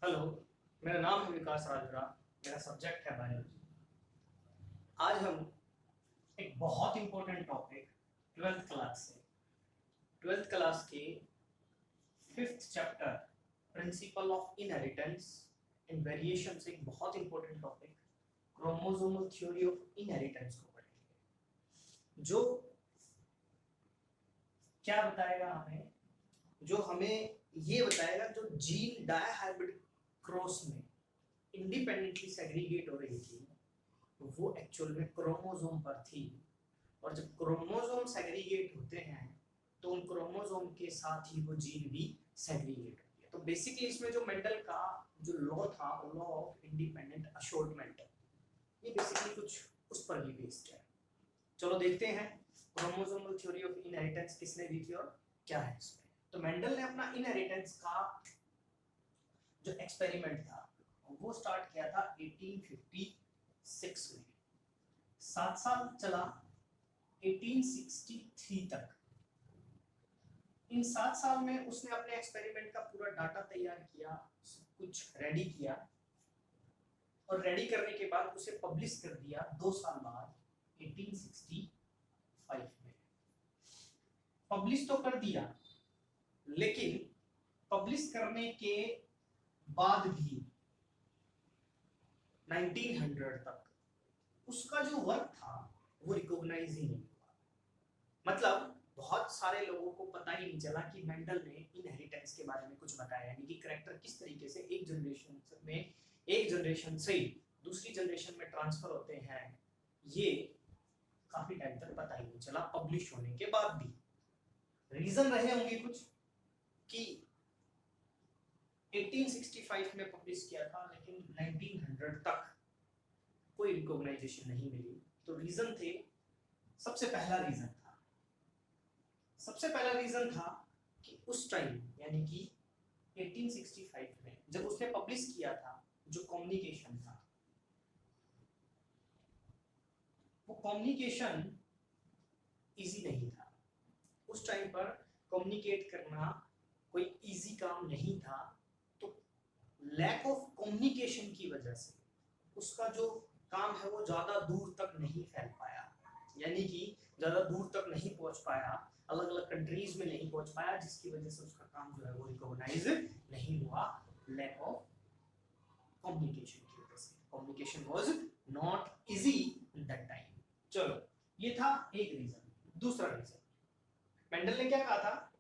Hello, मेरा नाम है विकास राजपुरा, मेरा सब्जेक्ट है बायोलॉजी। आज हम एक बहुत इंपॉर्टेंट टॉपिक 12th क्लास के 5th chapter principle of inheritance and variation से एक बहुत important topic chromosomal theory of inheritance को पढ़ेंगे, जो क्या बताएगा हमें, जो हमें ये बताएगा जो जीन डायहाइब्रिड क्रॉस में इंडिपेंडेंटली सेग्रीगेट हो रही थी वो एक्चुअल में क्रोमोसोम पर थी, और जब क्रोमोसोम सेग्रीगेट होते हैं तो उन क्रोमोसोम के साथ ही वो जीन भी सेग्रीगेट होती है। तो बेसिकली इसमें जो मेंडल का जो लॉ था, लॉ ऑफ इंडिपेंडेंट अशोर्टमेंट, ये बेसिकली कुछ उस पर ही बेस्ड है। चलो देखते हैं क्रोमोसोमल थ्योरी ऑफ इनहेरिटेंस किसने दी थी और क्या है इसमें। तो मेंडल ने अपना इनहेरिटेंस का जो एक्सपेरिमेंट था वो स्टार्ट किया था 1856 में, 7 साल चला 1863 तक। इन 7 साल में उसने अपने एक्सपेरिमेंट का पूरा डाटा तैयार किया, सब कुछ रेडी किया, और रेडी करने के बाद उसे पब्लिश कर दिया 2 साल बाद 1865 में। पब्लिश तो कर दिया, लेकिन पब्लिश करने के बाद भी 1900 तक उसका जो वर्क था वो रिकॉग्नाइज ही नहीं हुआ। मतलब बहुत सारे लोगों को पता ही नहीं चला कि मेंडल ने इनहेरिटेंस के बारे में कुछ बताया, यानी कि करैक्टर किस तरीके से एक जनरेशन से दूसरी जनरेशन में ट्रांसफर होते हैं, ये काफी टाइम तक पता ही नहीं चला पब्लिश होने के बाद भी। रीजन रहे होंगे कुछ कि 1865 में पब्लिश किया था लेकिन 1900 तक कोई रिकॉग्नाइजेशन नहीं मिली। तो रीजन थे, सबसे पहला रीजन था कि उस टाइम यानी कि 1865 में जब उसने पब्लिश किया था, जो कम्युनिकेशन था वो कम्युनिकेशन इजी नहीं था। उस टाइम पर कम्युनिकेट करना कोई इजी काम नहीं था। तो लैक ऑफ कम्युनिकेशन की वजह से उसका जो काम है वो ज्यादा दूर तक नहीं फैल पाया, यानी कि ज्यादा दूर तक नहीं पहुंच पाया, अलग अलग कंट्रीज में नहीं पहुंच पाया, जिसकी वजह से उसका काम जो है वो रिकॉग्नाइज नहीं हुआ, लैक ऑफ कम्युनिकेशन की वजह से। Communication was not easy in that time. चलो, ये था एक रीजन। दूसरा रीजन, मेंडल ने क्या कहा था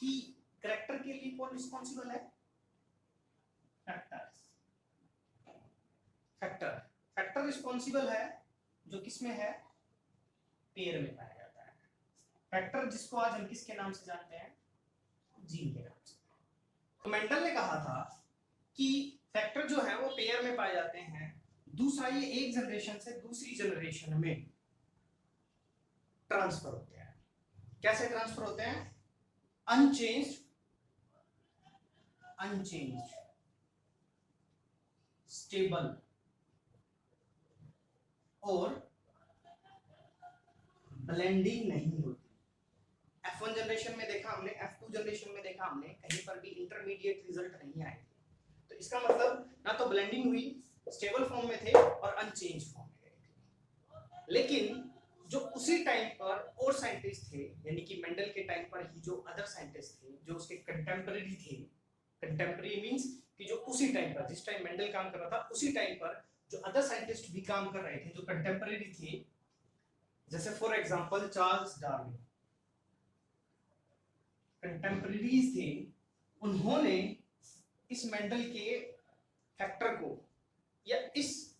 कि करैक्टर के लिए कौन रिस्पॉन्सिबल है? फैक्टर रिस्पॉन्सिबल है जो किसमें है? पेयर में पाया जाता है। फैक्टर जिसको आज हम किसके नाम से जानते हैं? जीन के नाम से। तो मेंडल ने कहा था कि फैक्टर जो है वो पेयर में पाए जाते हैं। दूसरा, ये एक जनरेशन से दूसरी जनरेशन में ट्रांसफर होते हैं। कैसे ट्रांसफर होते हैं? अनचेंज्ड, स्टेबल और ब्लेंडिंग नहीं होती। F1 जनरेशन में देखा हमने, F2 जनरेशन में देखा हमने, कहीं पर भी इंटरमीडिएट रिजल्ट नहीं आए थे। तो इसका मतलब ना तो ब्लेंडिंग हुई, स्टेबल फॉर्म में थे, और अनचेंज फॉर्म में गए थे। लेकिन जो उसी टाइम पर और साइंटिस्ट थे, यानी कि मेंडल के टाइम पर ही जो अदर साइंटिस्ट थे जो उसके कंटेम्पररी थे, कंटेम्पररी मींस कि जो उसी टाइम पर, जिस टाइम मेंडल काम कर रहा था उसी टाइम पर जो अदर साइंटिस्ट भी काम कर रहे थे, जो कंटेम्पररी थे, जैसे for example Charles Darwin, contemporaries थे, उन्होंने इस मेंडल के फैक्टर को या इस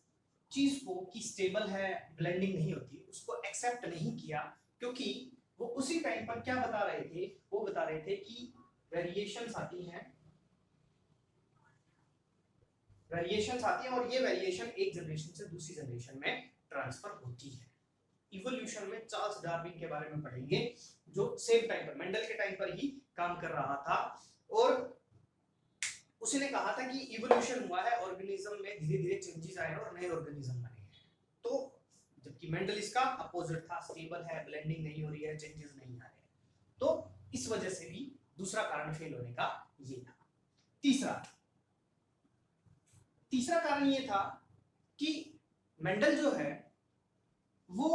चीज को कि स्टेबल है, ब्लेंडिंग नहीं होती, उसको एक्सेप्ट नहीं किया, क्योंकि वो उसी टाइम पर क्या बता रहे थे? वो बता रहे थे कि वेरिएशंस आती हैं और ये वेरिएशन एक जनरेशन से दूसरी जनरेशन में ट्रांसफर होती है। इवोल्यूशन में चार्ल्स डार्विन के बारे में पढ़ेंगे, जो सेम टाइम पर, मेंडल के टाइम पर ही काम कर रहा था, और उसने कहा था कि इवोल्यूशन हुआ है, ऑर्गेनिज्म में धीरे धीरे चेंजेस आए और नए ऑर्गेनिज्म बने हैं। तो जबकि मेंडल इसका अपोजिट था, स्टेबल है, ब्लेंडिंग नहीं हो रही है, चेंजेस नहीं आ रहे हैं। तो इस वजह से भी दूसरा कारण फेल होने का ये था। तीसरा, तीसरा कारण ये था कि मेंडल जो है वो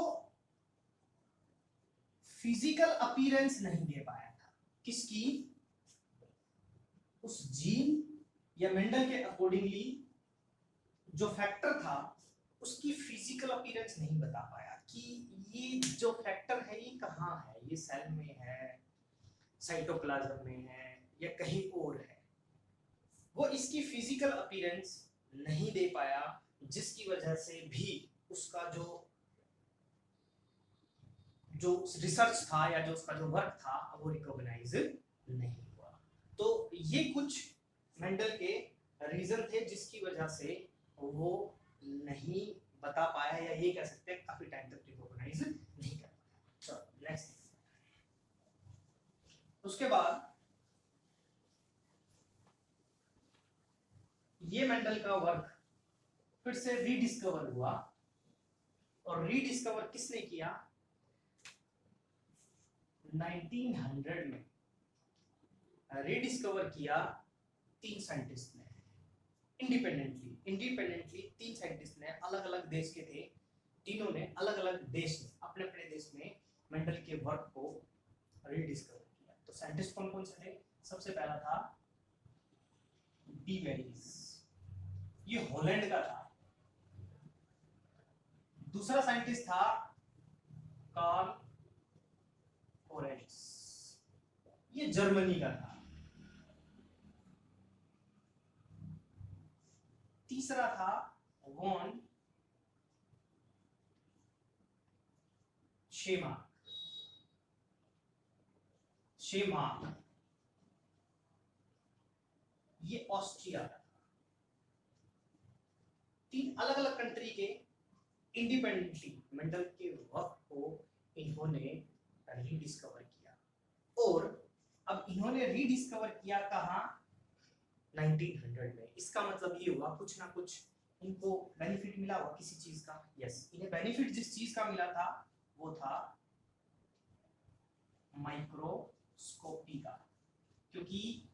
फिजिकल अपीयरेंस नहीं दे पाया था। किसकी? उस जीन या मेंडल के अकॉर्डिंगली जो फैक्टर था उसकी फिजिकल अपीयरेंस नहीं बता पाया कि ये जो फैक्टर है ये कहाँ है, ये सेल में है, साइटोप्लाज्म में है या कहीं और है। वो इसकी फिजिकल अपीयरेंस नहीं दे पाया, जिसकी वजह से भी उसका जो रिसर्च था या जो उसका जो वर्क था वो रिकॉग्नाइज नहीं हुआ। तो ये कुछ मेंडल के रीजन थे जिसकी वजह से वो नहीं बता पाया, या ये कह सकते हैं काफी टाइम तक रिकॉग्नाइज नहीं कर पाया। चलो नेक्स्ट। उसके बाद ये मेंडल का वर्क फिर से रीडिस्कवर हुआ, और रीडिस्कवर किसने किया? 1900 में रीडिस्कवर किया 3 साइंटिस्ट ने इंडिपेंडेंटली 3 साइंटिस्ट ने, अलग अलग देश के थे, तीनों ने अलग अलग देश में अपने अपने देश में मेंडल के वर्क को रीडिस्कवर किया। तो साइंटिस्ट कौन कौन से थे? सबसे पहला था डी वेरिस, ये हॉलैंड का था। दूसरा साइंटिस्ट था कार्ल ओरेंस, ये जर्मनी का था। तीसरा था वॉन शेमार्क, ये ऑस्ट्रिया का था। 3 अलग अलग कंट्री के इंडिपेंडेंटली मेंडल के वर्क को इन्होंने रीडिस्कवर किया, और अब इन्होंने रीडिस्कवर किया कहाँ? 1900 में। इसका मतलब ये हुआ कुछ ना कुछ इनको बेनिफिट मिला हुआ किसी चीज का। यस, इन्हें बेनिफिट जिस चीज का मिला था वो था माइक्रोस्कोपी का, क्योंकि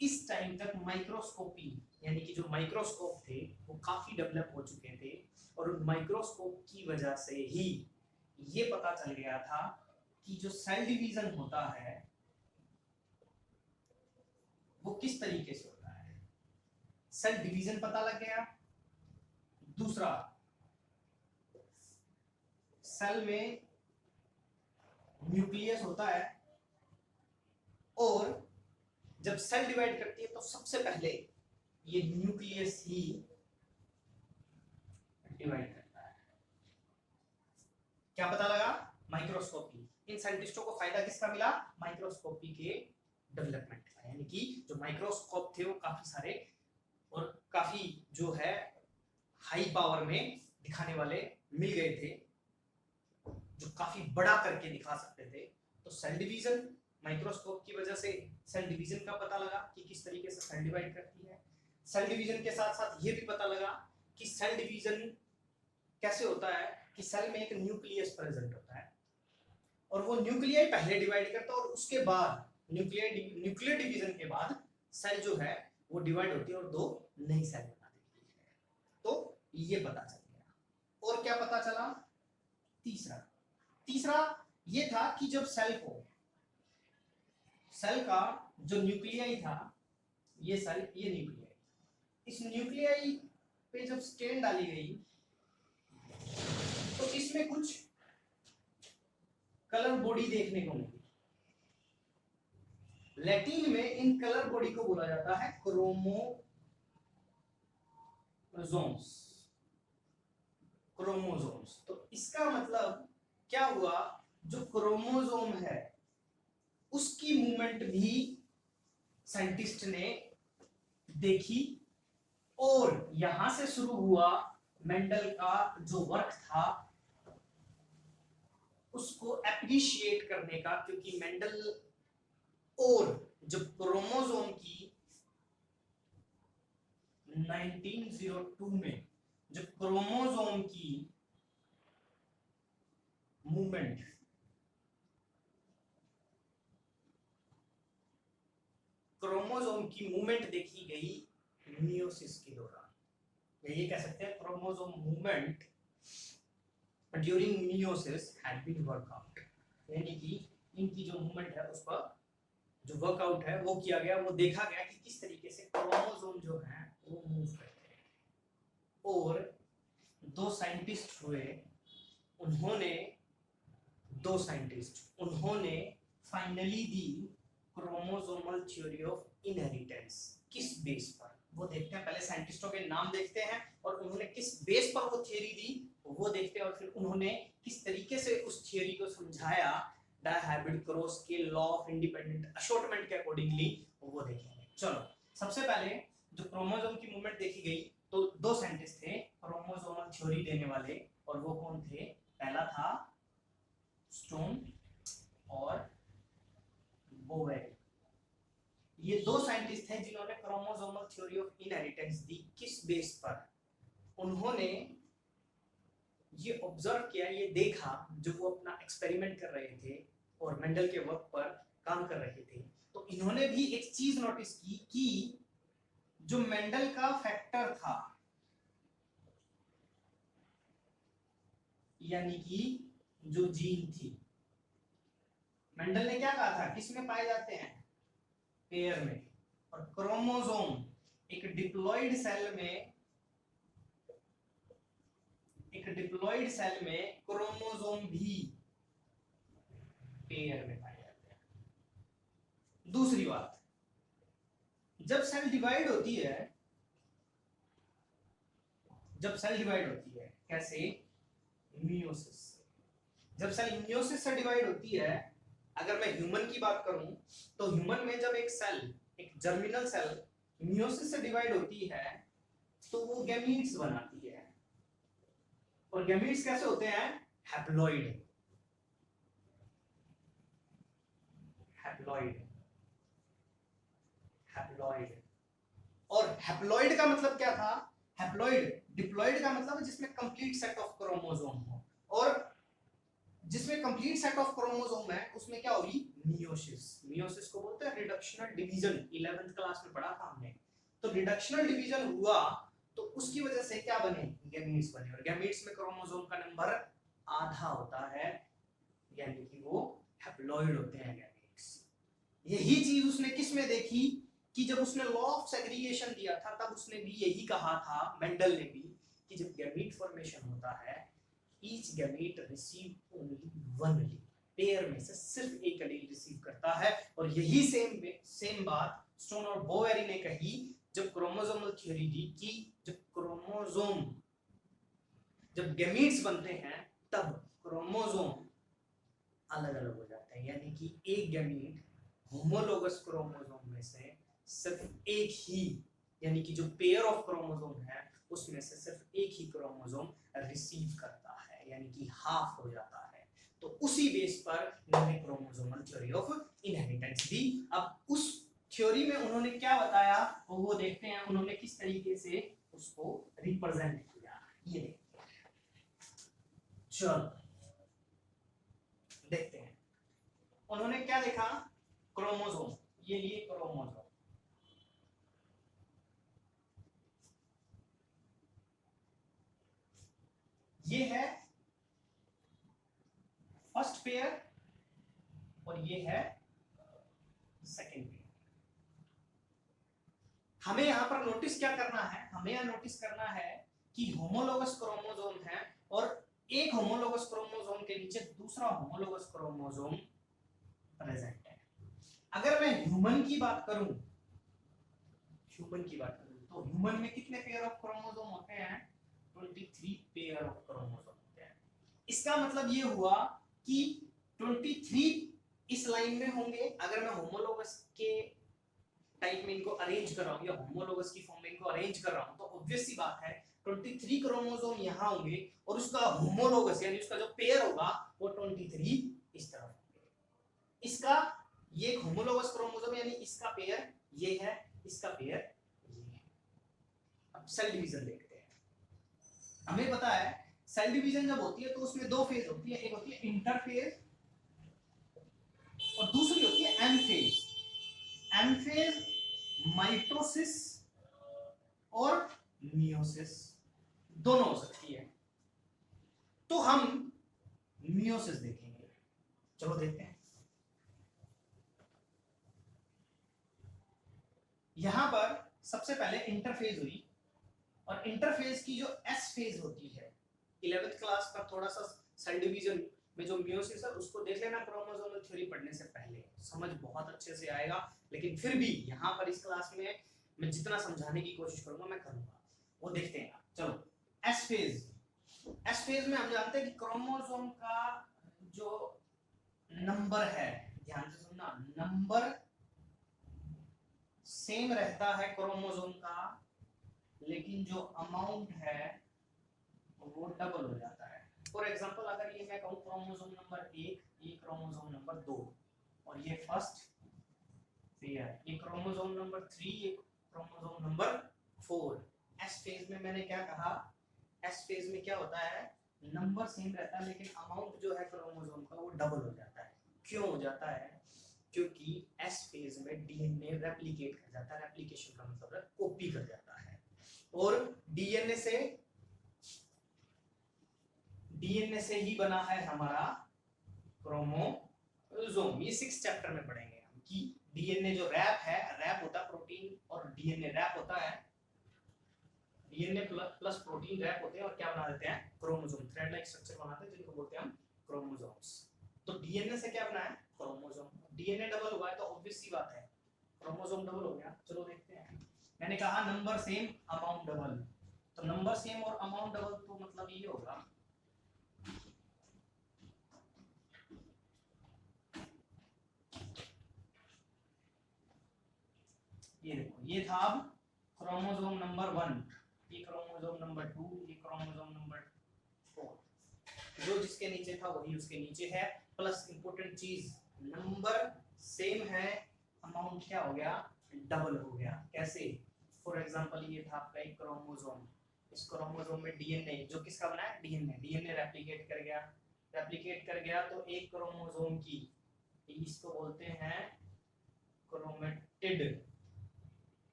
इस टाइम तक माइक्रोस्कोपी यानी कि जो माइक्रोस्कोप थे वो काफी डेवलप हो चुके थे, और उन माइक्रोस्कोप की वजह से ही ये पता चल गया था कि जो सेल डिवीजन होता है वो किस तरीके से होता है। सेल डिवीजन पता लग गया। दूसरा, सेल में न्यूक्लियस होता है, और जब सेल डिवाइड करती है तो सबसे पहले ये न्यूक्लियस ही डिवाइड करता है। क्या पता लगा? माइक्रोस्कोपी। इन साइंटिस्टों को फायदा किसका मिला? माइक्रोस्कोपी के डेवलपमेंट का, यानी कि जो माइक्रोस्कोप थे वो काफी सारे और काफी जो है हाई पावर में दिखाने वाले मिल गए थे, जो काफी बड़ा करके दिखा सकते थे। तो सेल डिवीजन, माइक्रोस्कोप की वजह से सेल डिवीजन का पता लगा कि किस तरीके से सेल डिवाइड करती है। सेल डिवीजन के साथ साथ ये भी पता लगा कि सेल डिवीजन कैसे होता है कि सेल में एक न्यूक्लियस प्रेजेंट होता है, और वो न्यूक्लियाई पहले डिवाइड करता है, और उसके बाद न्यूक्लियर डिवीजन के बाद सेल जो है वो डिवाइड होती है और 2 नई सेल बना देती है। तो ये पता चल गया। और क्या पता चला? तीसरा ये था कि जब सेल का जो न्यूक्लियाई था, ये सेल, ये न्यूक्लियाई, इस न्यूक्लियाई पे जब स्टेन डाली गई तो इसमें कुछ कलर बॉडी देखने को मिली। लैटिन में इन कलर बॉडी को बोला जाता है क्रोमोसोम्स। तो इसका मतलब क्या हुआ? जो क्रोमोसोम है उसकी मूवमेंट भी साइंटिस्ट ने देखी, और यहां से शुरू हुआ मेंडल का जो वर्क था उसको एप्रिशिएट करने का, क्योंकि मेंडल और जब क्रोमोसोम की 1902 में जब क्रोमोसोम की मूवमेंट देखी गई मियोसिस के दौरान, या ये कह सकते हैं chromosome movement during meiosis had been worked out, यानी कि इनकी जो मूवमेंट है उस पर जो वर्कआउट है वो किया गया, वो देखा गया कि किस तरीके से क्रोमोसोम जो है वो मूव करते हैं। और दो साइंटिस्ट हुए, उन्होंने finally the chromosomal theory of inheritance. किस बेस पर, वो देखते हैं, पहले साइंटिस्टों के नाम देखते हैं और उन्होंने किस बेस पर वो थ्योरी दी वो देखते हैं, और फिर उन्होंने किस तरीके से उस थ्योरी को समझाया डायहाइब्रिड क्रॉस के लॉ ऑफ इंडिपेंडेंट अशॉर्टमेंट के अकॉर्डिंगली, वो देखेंगे। चलो सबसे पहले जो क्रोमोसोम की मूवमेंट देखी गई तो दो साइंटिस्ट थे क्रोमोसोमल थ्योरी देने वाले, और वो कौन थे? पहला था स्टोन और बोवेल। ये दो साइंटिस्ट हैं जिन्होंने क्रोमोसोमल थ्योरी ऑफ इनहेरिटेंस दी। किस बेस पर? उन्होंने ये ऑब्जर्व किया, ये देखा, जब वो अपना एक्सपेरिमेंट कर रहे थे और मेंडल के वर्क पर काम कर रहे थे, तो इन्होंने भी एक चीज नोटिस की कि जो मेंडल का फैक्टर था, यानी कि जो जीन थी, मेंडल ने क्या कहा था, किसमें पाए जाते हैं? पेयर में। और क्रोमोसोम एक डिप्लॉइड सेल में क्रोमोसोम भी पेयर में पाए जाते हैं। दूसरी बात, जब सेल डिवाइड होती है कैसे? मियोसिस। जब सेल मियोसिस से डिवाइड होती है, अगर मैं ह्यूमन की बात करूं तो ह्यूमन में जब एक जर्मिनल सेल मियोसिस से डिवाइड होती है तो वो गैमीट्स बनाती है। और गैमीट्स कैसे होते हैं? हैप्लॉइड। और हैप्लॉइड का मतलब क्या था? डिप्लॉइड का मतलब जिसमें कंप्लीट सेट ऑफ क्रोमोसोम हो, और जिसमें कंप्लीट सेट ऑफ क्रोमोसोम है उसमें क्या होगी? मियोसिस को बोलते हैं रिडक्शनल डिवीजन। 11th क्लास में पढ़ा था हमने। तो रिडक्शनल डिवीजन हुआ तो उसकी वजह से क्या बने? गैमीट्स बने। और गैमीट्स में क्रोमोसोम का नंबर आधा होता है, यानी कि वो हैप्लॉइड होते हैं गैमीट्स। यही चीज उसने किस में देखी कि जब उसने लॉ ऑफ सेग्रीगेशन दिया था तब उसने भी यही कहा था, मेंडल ने भी, कि जब गैमीट फॉर्मेशन होता है each gamete receive only one allele, pair में से सिर्फ एक एलील रिसीव करता है। और यही सेम बात स्टोन और बोवेरी ने कही जब क्रोमोसोमल थ्योरी दी कि जब गैमीट्स बनते हैं तब क्रोमोसोम अलग अलग हो जाते हैं, यानी कि एक गैमीट होमोलोगस क्रोमोसोम में से सिर्फ एक ही, यानी कि जो पेयर ऑफ क्रोमोसोम है उसमें से सिर्फ एक ही क्रोमोसोम रिसीव करता है, यानी कि हाफ हो जाता है। तो उसी बेस पर इन्होंने क्रोमोसोमल थ्योरी ऑफ इनहेरिटेंस दी। अब उस थ्योरी में उन्होंने क्या बताया वो देखते हैं, उन्होंने किस तरीके से उसको रिप्रेजेंट किया, ये देखते हैं। चलो देखते हैं उन्होंने क्या देखा। क्रोमोसोम, ये लिए क्रोमोसोम, ये है फर्स्ट पेयर और ये है सेकंड पेयर। हमें यहां पर नोटिस क्या करना है? हमें यहां नोटिस करना है कि होमोलोगस क्रोमोसोम है और एक होमोलोगस क्रोमोसोम के नीचे दूसरा होमोलोगस क्रोमोसोम प्रेजेंट है। अगर मैं ह्यूमन की बात करूं तो ह्यूमन में कितने पेयर ऑफ क्रोमोसोम होते हैं? 23 पेयर ऑफ क्रोमोसोम होते हैं। इसका मतलब ये हुआ कि 23 इस लाइन में होंगे। अगर मैं होमोलोगस के टाइप में इनको अरेंज कर रहा हूं या होमोलोगस की फॉर्म में इनको अरेंज कर रहा हूं तो ऑब्वियस सी बात है 23 क्रोमोसोम यहां होंगे और उसका होमोलोगस यानी उसका जो पेयर होगा वो 23 इस तरफ होंगे। इसका ये एक होमोलोगस क्रोमोसोम यानी इसका पेयर ये है, इसका पेयर ये है। अब सेल डिवीजन देखते हैं। हमें पता है सेल डिवीजन जब होती है तो उसमें दो फेज होती है, एक होती है इंटरफेज और दूसरी होती है एम फेज। माइटोसिस और मियोसिस, दोनों हो सकती है। तो हम मियोसिस देखेंगे, चलो देखते हैं। यहां पर सबसे पहले इंटरफेज हुई, और इंटरफेज की जो एस फेज होती है, 11th क्लास का थोड़ा सा सेल डिवीजन में जो मियोसिस है उसको देख लेना क्रोमोसोमल थ्योरी पढ़ने से पहले, समझ बहुत अच्छे से आएगा। लेकिन फिर भी यहाँ पर इस क्लास में मैं जितना समझाने की कोशिश करूंगा मैं करूंगा, वो देखते हैं। चलो एस फेज, एस फेज में हम जानते हैं कि क्रोमोसोम का जो नंबर है, ध्यान से सुनना, नंबर सेम रहता है क्रोमोसोम का, लेकिन जो अमाउंट है वो डबल हो जाता है। फॉर एग्जांपल अगर ये मैं कहूं क्रोमोसोम नंबर 1, ये क्रोमोसोम नंबर 2, और ये फर्स्ट पेयर, ये क्रोमोसोम नंबर 3, ये क्रोमोसोम नंबर 4। एस फेज में मैंने क्या कहा, एस फेज में क्या होता है, नंबर सेम रहता है लेकिन अमाउंट जो है क्रोमोसोम का वो डबल हो जाता है। क्यों हो जाता है? क्योंकि एस फेज में डीएनए रेप्लिकेट कर जाता है, रेप्लिकेशन का मतलब है कॉपी कर जाता है, और डीएनए से ही बना है हमारा क्रोमोसोम। ये 6 चैप्टर में पढ़ेंगे हम कि डीएनए जो रैप है, रैप होता है प्रोटीन और डीएनए रैप होता है, डीएनए प्लस प्रोटीन रैप होते हैं और क्या बना देते हैं, क्रोमोसोम, थ्रेड लाइक स्ट्रक्चर बनाते हैं जिनको बोलते हैं हम क्रोमोसोम्स। तो डीएनए से क्या बना है, क्रोमोसोम। डीएनए डबल हुआ है तो ऑब्वियस सी बात है क्रोमोसोम डबल हो गया। चलो देखते हैं, मैंने कहा नंबर सेम अमाउंट डबल, तो नंबर सेम और अमाउंट डबल तो मतलब ये होगा, ये देखो, ये था अब क्रोमोसोम नंबर 1, ये क्रोमोसोम नंबर 2, ये क्रोमोसोम नंबर 4, जो जिसके नीचे था वही उसके नीचे है। प्लस इंपॉर्टेंट चीज, नंबर सेम है, अमाउंट क्या हो गया, डबल हो गया। कैसे? फॉर एग्जांपल ये था आपका एक क्रोमोसोम, इस क्रोमोसोम में डीएनए, जो किसका बना है, डीएनए रेप्लिकेट कर गया, तो एक क्रोमोसोम की, इसको बोलते हैं क्रोमेटिड,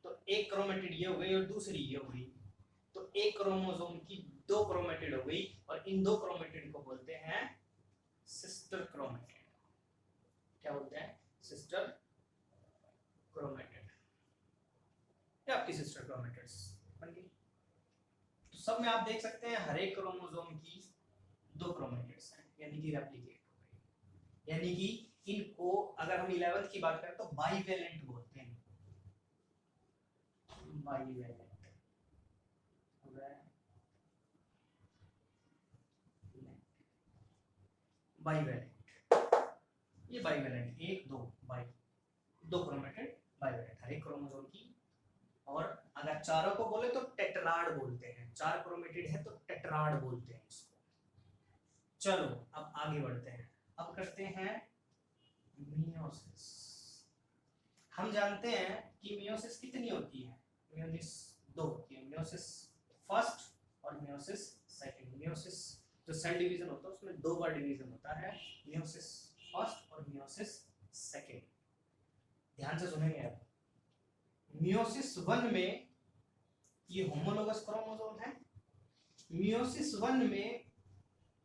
तो एक क्रोमेटिड ये हो गई और दूसरी ये हो गई, तो एक क्रोमोसोम की 2 क्रोमेटिड हो गई, और इन 2 क्रोमेटिड को बोलते हैं सिस्टर क्रोमेटिड। क्या बोलते हैं, सिस्टर क्रोमेटिड, या आपकी सिस्टर क्रोमेटिड्स बन गई। तो सब में आप देख सकते हैं हर एक क्रोमोसोम की 2 क्रोमेटिड्स हैं, यानी कि रेप्लिकेट हो गई। यानी कि इनको अगर हम 11th की बात करें तो बाइवेलेंट बोलते हैं, बाइवेलेंट। बाइवेलेंट, ये बाइवेलेंट 1 2 बाई 2 क्रोमेटिड बाइवेलेंट हर एक क्रोमोसोम की। और अगर चारों को बोले तो टेट्राड बोलते हैं, 4 क्रोमेटिड है तो टेट्राड बोलते हैं इसको। चलो अब आगे बढ़ते हैं, अब करते हैं मियोसिस। हम जानते हैं कि मियोसिस कितनी होती है, मियोसिस 2 होती है, मियोसिस फर्स्ट और मियोसिस सेकंड। मियोसिस जो सेल डिवीजन होता है उसमें 2 बार डिवीजन होता है, मियोसिस फर्स्ट और मियोसिस सेकंड। ध्यान से सुनेंगे आप, मियोसिस 1 में ये होमोलोगस क्रोमोसोम है, मियोसिस 1 में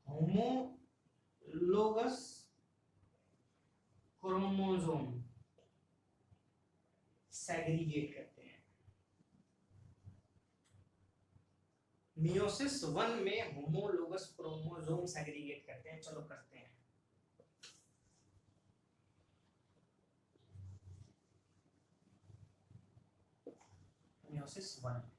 होमोलोगस क्रोमोसोम सेग्रीगेट करते हैं। मियोसिस 1 में होमोलोगस क्रोमोसोम सेग्रीगेट करते हैं। चलो करते हैं, मियोसिस 1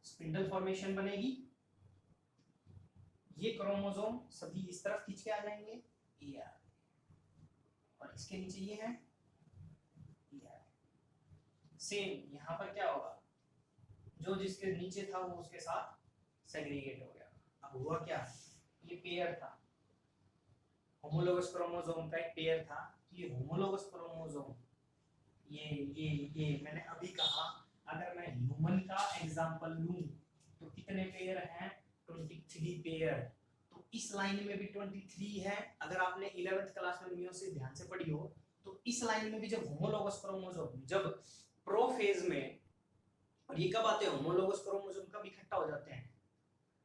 स्पिंडल फॉर्मेशन बनेगी, ये क्रोमोसोम सभी इस तरफ खींच के आ जाएंगे, ये आ, और इसके नीचे ये है, ये आ। सेम यहाँ पर क्या होगा, जो जिसके नीचे था वो उसके साथ सेग्रीगेट हो गया। अब हुआ क्या, ये पेयर था, होमोलोगस क्रोमोसोम का एक पेयर था, ये होमोलोगस क्रोमोसोम, ये मैंने अभी कहा, अगर मैं ह्यूमन का एग्जांपल लूं तो कितने पेयर हैं, 23 पेयर। तो इस लाइन में भी 23 है। अगर आपने 11th क्लास में मियोसिस ध्यान से पढ़ी हो तो इस लाइन में भी जब होमोलोगस क्रोमोसोम जब प्रोफेज में, और ये कब आते हैं, होमोलोगस क्रोमोसोम कब इकट्ठा हो जाते हैं,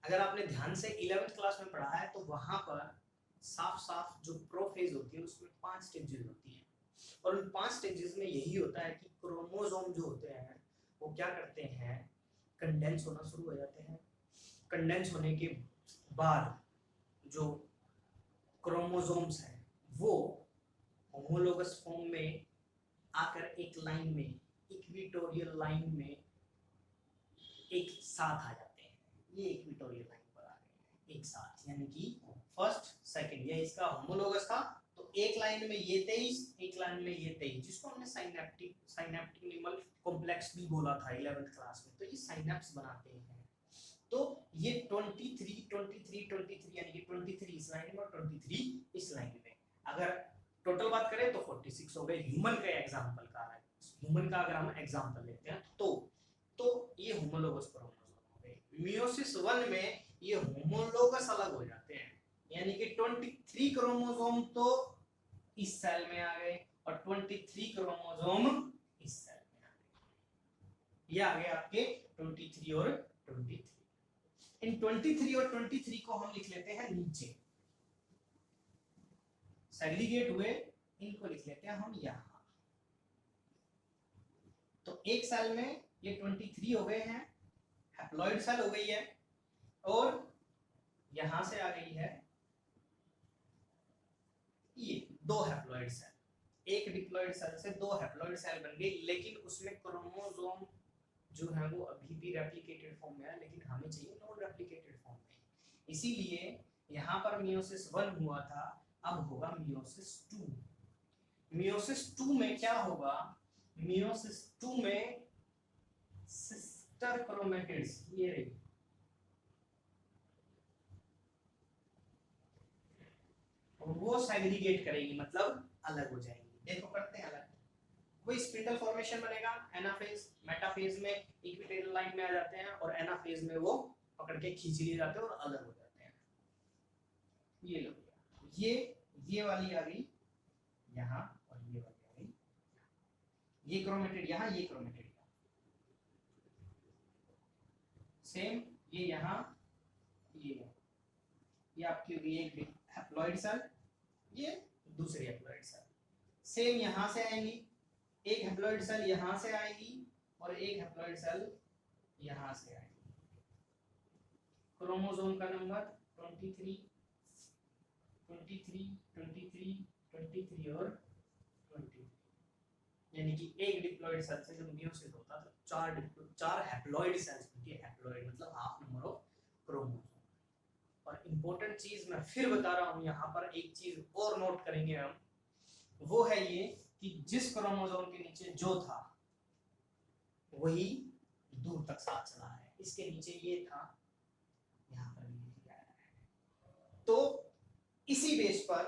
अगर आपने ध्यान से 11th क्लास में पढ़ा है तो वहां पर साफ साफ जो प्रोफेज होती है उसमें 5 स्टेजेस होती हैं, और उन 5 स्टेजेस में यही होता है कि क्रोमोसोम जो होते हैं वो क्या करते हैं, कंडेंस होना शुरू हो जाते हैं। कंडेंस होने के बाद जो क्रोमोसोम्स हैं वो होमोलोगस फॉर्म में आकर एक लाइन में, इक्विटोरियल लाइन में एक साथ आ जाते हैं। ये इक्विटोरियल लाइन पर आ गए हैं एक साथ, यानी कि फर्स्ट सेकंड, ये इसका होमोलोगस था तो एक लाइन में ये 23, एक लाइन में ये 23, जिसको हमने साइनेप्टिक न्यूमल कॉम्प्लेक्स भी बोला था 11th क्लास में। तो ये साइनेप्स बनाते हैं। तो ये 23 यानी कि 23 इस लाइन में और 23 इस लाइन में। अगर टोटल बात करें तो 46 हो गए। ह्यूमन का एग्जांपल का है, ह्यूमन का अगर हम एग्जांपल लेते हैं तो ये होमोलोगस क्रोमोसोम हो गए। मियोसिस 1 में ये होमोलोगस अलग हो जाते हैं, यानी कि 23 क्रोमोसोम तो इस सेल में आ गए और 23 क्रोमोसोम इस सेल में आ गए। ये आ गए आपके 23 और 23। इन 23 और 23 को हम लिख लेते हैं नीचे, सेग्रीगेट हुए, इनको लिख लेते हैं हम यहां। तो एक सेल में ये 23 हो गए हैं, हैप्लॉइड सेल हो गई है, और यहां से आ गई है ये 2 हैप्लॉइड सेल। एक डिप्लॉइड सेल से 2 हैप्लॉइड सेल बन गई, लेकिन उसमें क्रोमोसोम जो है वो अभी भी रेप्लिकेटेड फॉर्म में है, लेकिन हमें चाहिए नॉन रेप्लिकेटेड फॉर्म में। इसीलिए यहां पर मियोसिस 1 हुआ था, अब होगा मियोसिस 2। मियोसिस 2 में क्या होगा, मियोसिस 2 में सिस्टर क्रोमेटिड्स, ये रही, वो सेग्रीगेट करेगी, मतलब अलग हो जाएंगी। देखो करते हैं अलग, कोई स्पिंडल फॉर्मेशन बनेगा, एनाफेज मेटाफेज में इक्विटोरियल लाइन में आ जाते हैं, और एनाफेज में वो पकड़ के खींच लिए जाते हैं और अलग हो जाते हैं। ये लो, ये वाली आ गई यहाँ, और ये वाली आ गई, ये क्रोमेटिड यहाँ, ये क्रोमेटिड यहाँ, सेम ये यहाँ, ये आपकी होगी एक हैप्लॉइड सेल, ये दूसरी हैप्लॉइड सेल। सेम यहाँ से आएंगी, एक हैप्लॉइड सेल यहाँ से आएगी और एक हैप्लॉइड सेल यहाँ से आएगी। क्रोमोसोम का नंबर 23 और 23, यानी कि एक डिप्लॉइड सेल से जब मियोसिस होता तो चार हैप्लॉइड सेल्स बनती है। हैप्लॉइड मतलब हाफ नंबर ऑफ क्रोमोसोम। और इंपॉर्टेंट चीज मैं फिर बता रहा हूं, यहाँ पर एक चीज और नोट करेंगे हम, वो है ये कि जिस क्रोमोसोम के नीचे जो था वही दूर तक साथ चला है। इसके नीचे ये था, यहाँ पर भी लिखा है। तो इसी बेस पर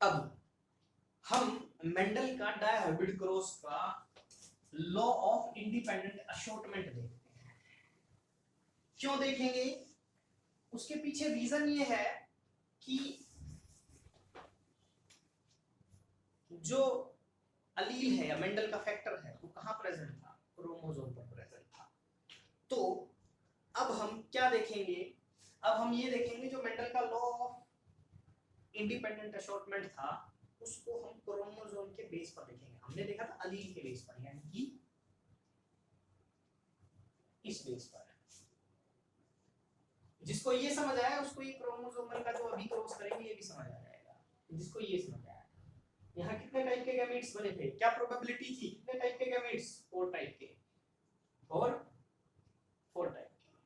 अब हम मेंडल का डायहाइब्रिड क्रॉस का लॉ ऑफ इंडिपेंडेंट अशॉर्टमेंट देखते हैं। क्यों देखेंगे, उसके पीछे रीजन ये है कि जो अलील है या मेंडल का फैक्टर है वो कहां प्रेजेंट था, क्रोमोसोम पर प्रेजेंट था। तो अब हम क्या देखेंगे, अब हम ये देखेंगे जो मेंडल का लॉ ऑफ इंडिपेंडेंट अशॉर्टमेंट था उसको हम क्रोमोसोम के बेस पर देखेंगे। हमने देखा था अलील के बेस पर, यानी कि इस बेस पर। जिसको ये समझ आया उसको ये क्रोमोसोमल का जो अभी क्रॉस करेंगे ये भी समझ आ जाएगा। जिसको ये समझ आया, यहाँ कितने टाइप के गैमेट्स बने थे, क्या प्रोबेबिलिटी थी, कितने टाइप के गैमेट्स, 4 टाइप के, और 4 टाइप के।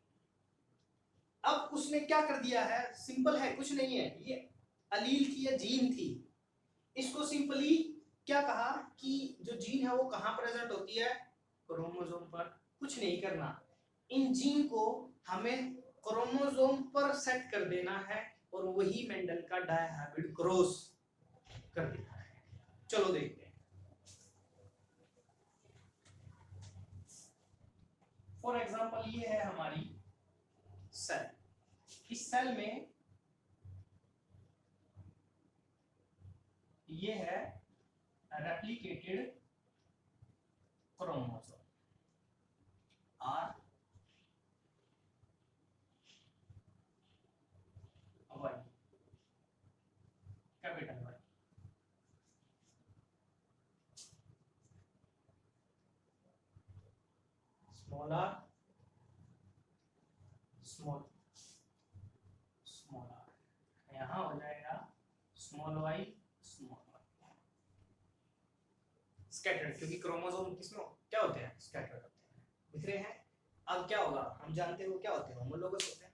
अब उसने क्या कर दिया है, सिंपल है, कुछ नहीं है, ये अलील थी या जीन थी, इसको सिंपली क्या कहा कि जो जीन है वो कहाँ प्रेजेंट होती है, क्रोमोसोम पर। कुछ नहीं करना, इन जीन को हमें क्रोमोसोम पर सेट कर देना है और वही मेंडल का डायहाइब्रिड क्रॉस कर देना है। चलो देखते हैं। फॉर एग्जांपल ये है हमारी सेल, इस सेल में ये है replicated chromosome R Y, capital Y. Small r, small r, यहाँ हो जाएगा small y small y। Scattered, क्योंकि क्रोमोसोम किसमें क्या होते हैं, स्कैटर्ड होते हैं, बिखरे हैं। अब क्या होगा, हम जानते हैं वो क्या होते हैं, होमोलोगस होते हैं।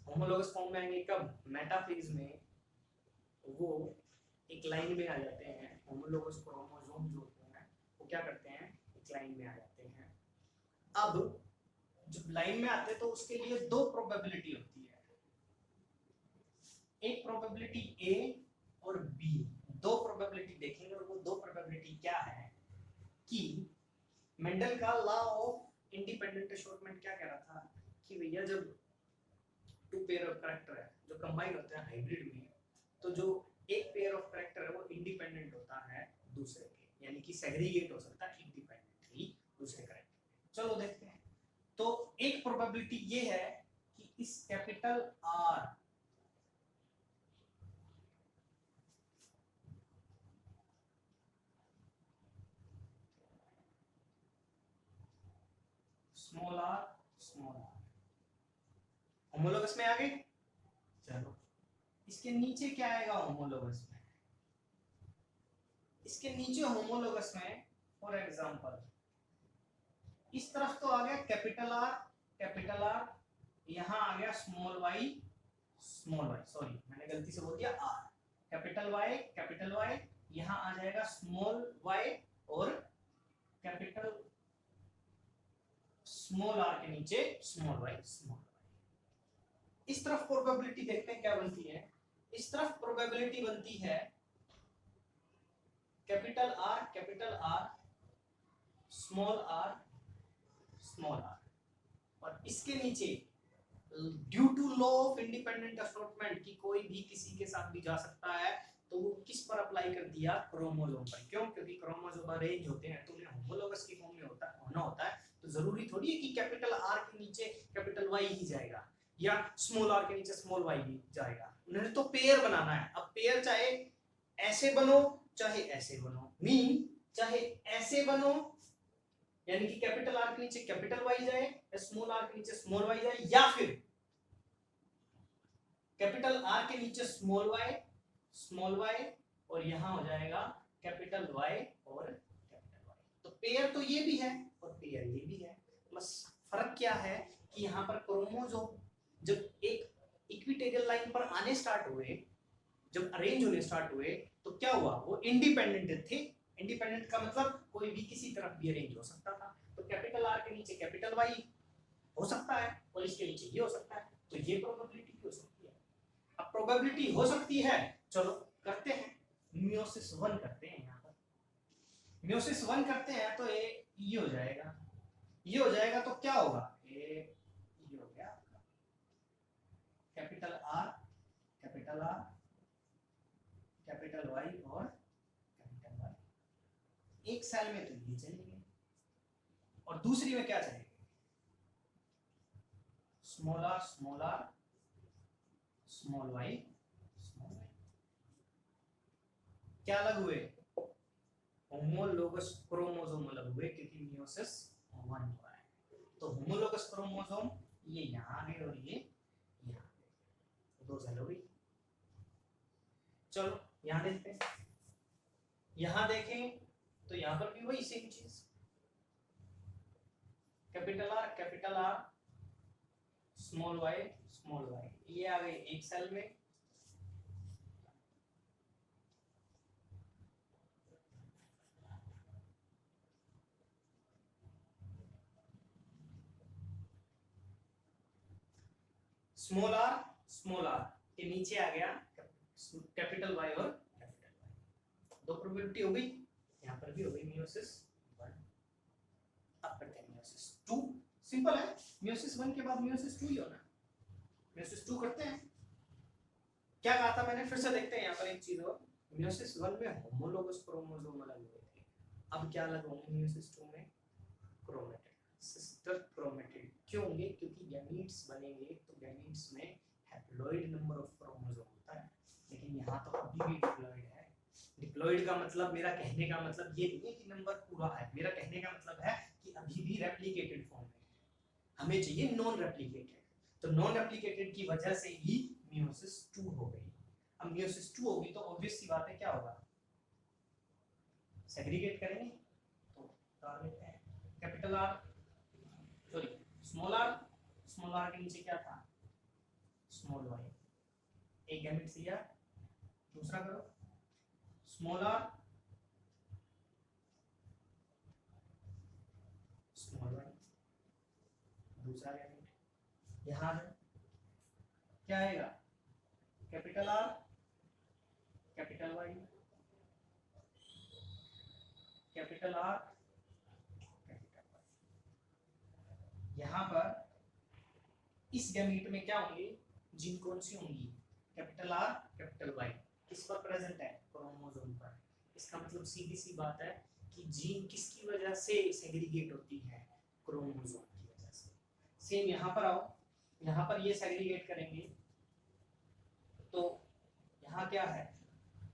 होमोलोगस फॉर्म में आएंगे कब, मेटाफेज में वो एक लाइन में आ जाते हैं। होमोलोगस क्रोमोसोम जो होते हैं वो क्या करते हैं, एक लाइन में आ जाते हैं। अब जब लाइन में आते हैं तो उसके लिए दो प्रोबेबिलिटी होती है, एक प्रोबेबिलिटी ए और बी, दो प्रोबेबिलिटी देखेंगे। और वो दो प्रोबेबिलिटी क्या है कि मेंडल का लॉ ऑफ इंडिपेंडेंट अशोर्टमेंट क्या कह रहा था कि भैया जब टू पेयर ऑफ कैरेक्टर है जो कंबाइन होते हैं हाइब्रिड में, तो जो एक पेयर ऑफ कैरेक्टर है वो इंडिपेंडेंट होता है दूसरे के, यानी कि सेग्रीगेट हो सकता है इंडिपेंडेंटली दूसरे कैरेक्टर। चलो देखते हैं। तो एक प्रोबेबिलिटी ये है कि इस capital R small R homologous में आ गए। चलो इसके नीचे क्या आएगा होमोलोगस में, इसके नीचे होमोलोगस में फॉर एग्जांपल इस तरफ तो आ गया कैपिटल आर, यहाँ आ गया स्मॉल वाई, सॉरी मैंने गलती से बोल दिया आर, कैपिटल वाई, यहाँ आ जाएगा स्मॉल वाई और कैपिटल स्मॉल आर के नीचे स्मॉल वाई। इस तरफ प्रोबेबिलिटी देखते हैं क्या बनती है। इस तरफ प्रोबेबिलिटी बनती है कैपिटल आर स्मॉल आर, और इसके नीचे due to law of independent assortment की कोई भी किसी के साथ भी जा सकता है, तो वो किस पर अप्लाई कर दिया, क्रोमोसोम पर। क्यों, क्योंकि क्रोमोसोम अरेंज होते हैं तो उन्हें होमोलोगस की फॉर्म में होना होता है। तो जरूरी थोड़ी है कि कैपिटल आर के नीचे कैपिटल वाई ही जाएगा या स्मॉल आर के नीचे स्मॉल वाई भी जाएगा। उन्हें तो पेयर बनाना है। अब पेयर चाहे ऐसे बनो चाहे ऐसे बनो, मीन चाहे ऐसे बनो यानी कि कैपिटल आर के नीचे कैपिटल वाई जाए या स्मॉल आर के नीचे स्मॉल वाई जाए, या फिर कैपिटल आर के नीचे स्मॉल वाई और यहां हो जाएगा कैपिटल वाई और कैपिटल वाई। तो पेयर तो ये भी है और पेयर ये भी है, बस फर्क क्या है कि यहाँ पर क्रोमोसोम जब एक इक्विटोरियल लाइन पर आने स्टार्ट हुए, जब अरेंज होने स्टार्ट हुए, तो क्या हुआ, वो इंडिपेंडेंट थे। इंडिपेंडेंट का मतलब कोई भी किसी तरफ भी अरेंज हो सकता था। तो कैपिटल आर के नीचे कैपिटल वाई हो सकता है और इसके नीचे ये हो सकता है, तो ये प्रोबेबिलिटी भी हो सकती है। अब प्रोबेबिलिटी हो सकती है, चलो करते हैं मियोसिस 1 करते हैं। यहाँ पर मियोसिस 1 करते हैं तो ये हो जाएगा, ये हो जाएगा, तो क्या होगा, ये हो गया कैपिटल आर कैपिटल वाई और कैपिटल वाई। एक सेल में तो ये चलेंगे और दूसरी में क्या चलेगा, स्मॉल आर स्मॉल वाई। क्या अलग हुए, होमोलोगस क्रोमोसोम अलग हुए क्योंकि मियोसिस 1 हुआ है। तो होमोलोगस क्रोमोसोम ये यहाँ गए और ये यहाँ गए, दो सेल हो गई। चलो यहाँ देखते हैं, यहाँ देखें तो यहाँ पर भी वही सेम चीज, कैपिटल आर स्मॉल वाई, ये आ गई एक सेल में। स्मॉल आर के नीचे आ गया कैपिटल वाई और कैपिटल वाई। दो प्रोबेबिलिटी हो गई, यहाँ पर भी हो गई मियोसिस 1। अब करते हैं मियोसिस 2। सिंपल है, मियोसिस 1 के बाद मियोसिस 2 ही होना। मियोसिस 2 करते हैं। क्या कहा था मैंने, फिर से देखते हैं यहाँ पर एक चीज और। मियोसिस 1 में होमोलोगस क्रोमोसोम अलग हुए थे, अब क्या अलग होंगे मियोसिस 2 में? Chromatid, sister chromatid. क्यों होंगे? क्योंकि गैमीट्स बनेंगे तो गैमीट्स में हैप्लॉइड नंबर ऑफ क्रोमोसोम होता है, लेकिन यहाँ तो अभी भी डिप्लॉइड है। डिप्लॉइड का मतलब, मेरा कहने का मतलब ये नहीं है कि नंबर पूरा है, मेरा कहने का मतलब है कि अभी भी रेप्लिकेटेड फॉर्म में, हमें चाहिए नॉन रेप्लिकेटेड। तो नॉन रेप्लिकेटेड की वजह से ही मियोसिस 2 हो गई। अब मियोसिस 2 होगी तो ऑब्वियस सी बात है क्या होगा? सेग्रीगेट करेंगे, तो डाल लेते हैं capital R, sorry small R के नीचे क्या था? Small Y. एक गैमेट लिया, दूसरा करो स्मॉल आर स्मॉल वाई, दूसरा गैमेट यहाँ है, क्या आएगा? Capital R capital Y, capital R capital Y. यहाँ पर इस गैमेट में क्या होंगे? जीन कौन सी होंगी? Capital R capital Y. किस पर प्रेजेंट है? क्रोमोसोम पर। इसका मतलब सीधी सी बात है कि जीन किसकी वजह से सेग्रीगेट होती है? क्रोमोसोम की वजह से। सेम यहाँ पर आओ, यहाँ पर ये सेग्रीगेट करेंगे तो यहाँ क्या है?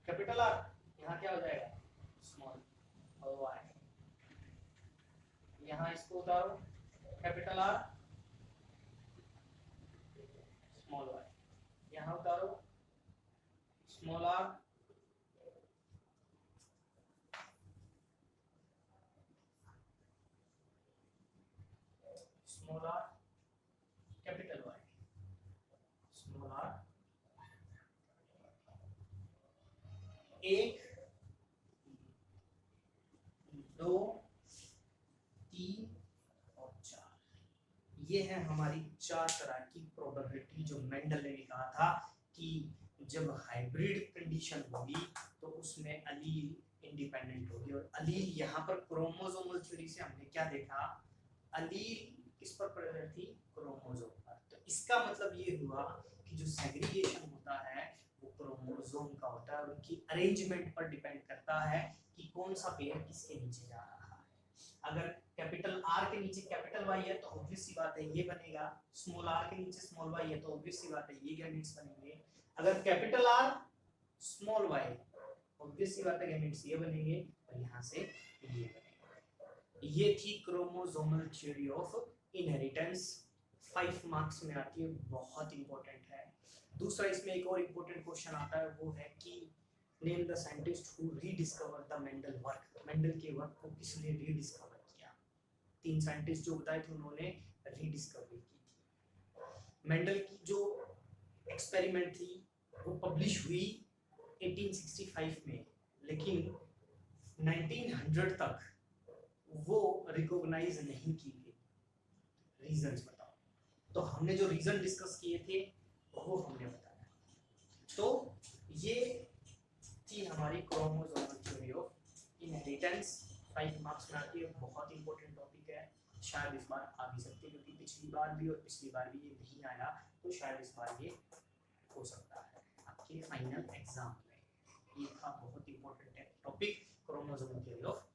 कैपिटल आर, यहाँ क्या हो जाएगा? स्मॉल और वाई। यहाँ इसको उतारो, कैपिटल आर स्मॉल वाई, यहाँ उतारो small R small R capital Y, small R. एक, दो, तीन और चार, ये है हमारी 4 तरह की प्रोबेबिलिटी जो मेंडल ने कहा था कि जब हाइब्रिड कंडीशन होगी तो उसमें अलील इंडिपेंडेंट होगी। और अलील यहाँ पर क्रोमोसोमल थ्योरी से हमने क्या देखा? अलील किस पर प्रेजेंट थी? क्रोमोसोम पर। तो इसका मतलब ये हुआ कि जो सेग्रीगेशन होता है वो क्रोमोसोम का होता है और उनकी अरेंजमेंट पर डिपेंड करता है कि कौन सा पेयर किसके नीचे जा रहा है। अगर कैपिटल आर के नीचे कैपिटल वाई है तो ऑब्वियस सी बात है ये बनेगा, स्मॉल आर के नीचे स्मॉल वाई है तो ऑब्वियस सी बात है ये गैमेट्स बनेंगे। अगर capital R small Y, obvious सी बात है गैमेट्स ये बनेंगे और यहाँ से ये बनेगा। ये थी chromosomal theory of inheritance, 5 marks में आती है, बहुत इंपॉर्टेंट है। दूसरा इसमें एक और इंपॉर्टेंट क्वेश्चन आता है, वो है कि name the scientist who rediscovered the Mendel work. Mendel के वर्क को किसने रीडिस्कवर किया? 3 साइंटिस्ट जो बताए थे उन्होंने रीडिस्कवरी की थी। मेंडल की जो एक्सपेरिमेंट थी वो पब्लिश हुई 1865 में, लेकिन 1900 तक वो रिकॉग्नाइज नहीं की गई। रीजंस बताओ। तो हमने जो रीजन डिस्कस किए थे वो हमने बताया। तो ये थी हमारी chromosomal theory of inheritance, 5 marks में आती है, बहुत इंपॉर्टेंट टॉपिक है। शायद इस बार आ भी सकते हैं क्योंकि पिछली बार भी और पिछली बार भी ये नहीं आया, तो शायद इस बार ये हो सकता है आपके फाइनल एग्जाम में। ये था बहुत important topic, chromosomal theory of